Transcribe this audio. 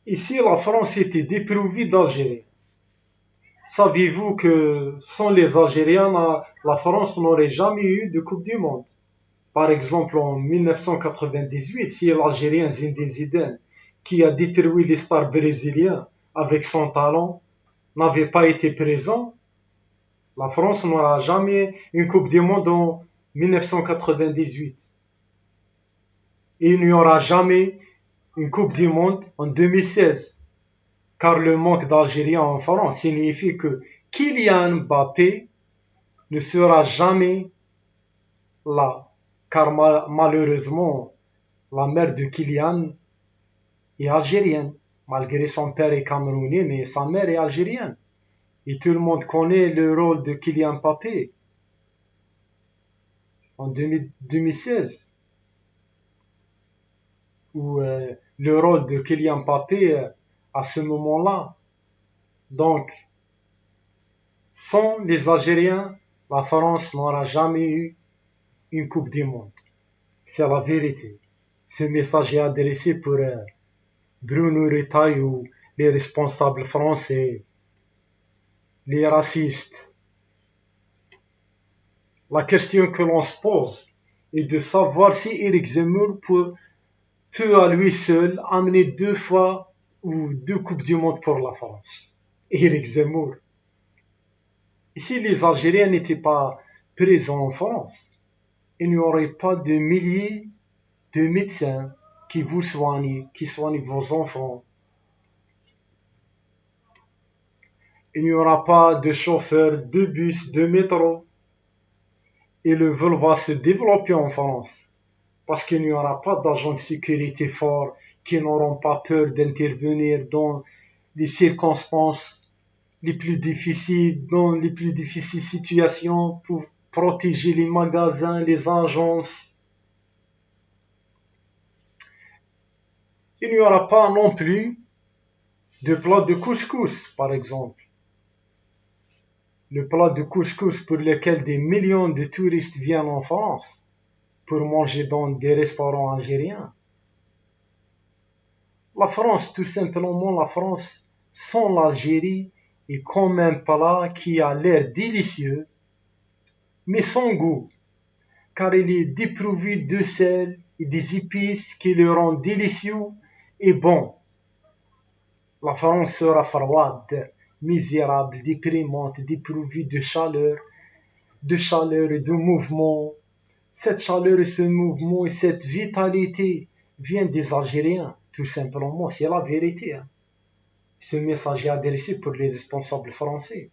Ici, la France était dépourvue d'Algériens. Saviez-vous que sans les Algériens, la France n'aurait jamais eu de Coupe du Monde? Par exemple, en 1998, si l'Algérien Zinedine Zidane, qui a détruit les stars brésiliens avec son talent, n'avait pas été présent, la France n'aura jamais une Coupe du Monde en 1998. Et il n'y aura jamais une Coupe du Monde en 2016. Car le manque d'Algériens en France signifie que Kylian Mbappé ne sera jamais là. Car malheureusement, la mère de Kylian est algérienne. Malgré son père est camerounais, mais sa mère est algérienne. Et tout le monde connaît le rôle de Kylian Mbappé en 2016, ou le rôle de Kylian Mbappé à ce moment-là. Donc, sans les Algériens, la France n'aura jamais eu une Coupe du Monde. C'est la vérité. Ce message est adressé pour Bruno Retailleau, les responsables français, les racistes. La question que l'on se pose est de savoir si Éric Zemmour peut à lui seul amener 2 fois ou 2 Coupes du Monde pour la France. Éric Zemmour. Et si les Algériens n'étaient pas présents en France, il n'y aurait pas de milliers de médecins qui vous soignent, qui soignent vos enfants. Il n'y aura pas de chauffeurs de bus, de métro. Et le vol va se développer en France. Parce qu'il n'y aura pas d'agents de sécurité forts qui n'auront pas peur d'intervenir dans les circonstances les plus difficiles, dans les plus difficiles situations pour protéger les magasins, les agences. Il n'y aura pas non plus de plat de couscous, par exemple. Le plat de couscous pour lequel des millions de touristes viennent en France pour manger dans des restaurants algériens. La France, tout simplement, la France, sans l'Algérie, est comme un plat qui a l'air délicieux, mais sans goût, car il est dépourvu de sel et des épices qui le rendent délicieux et bon. La France sera froide, misérable, déprimante, dépourvue de chaleur et de mouvement. Cette chaleur et ce mouvement et cette vitalité viennent des Algériens, tout simplement, c'est la vérité. Ce message est adressé pour les responsables français.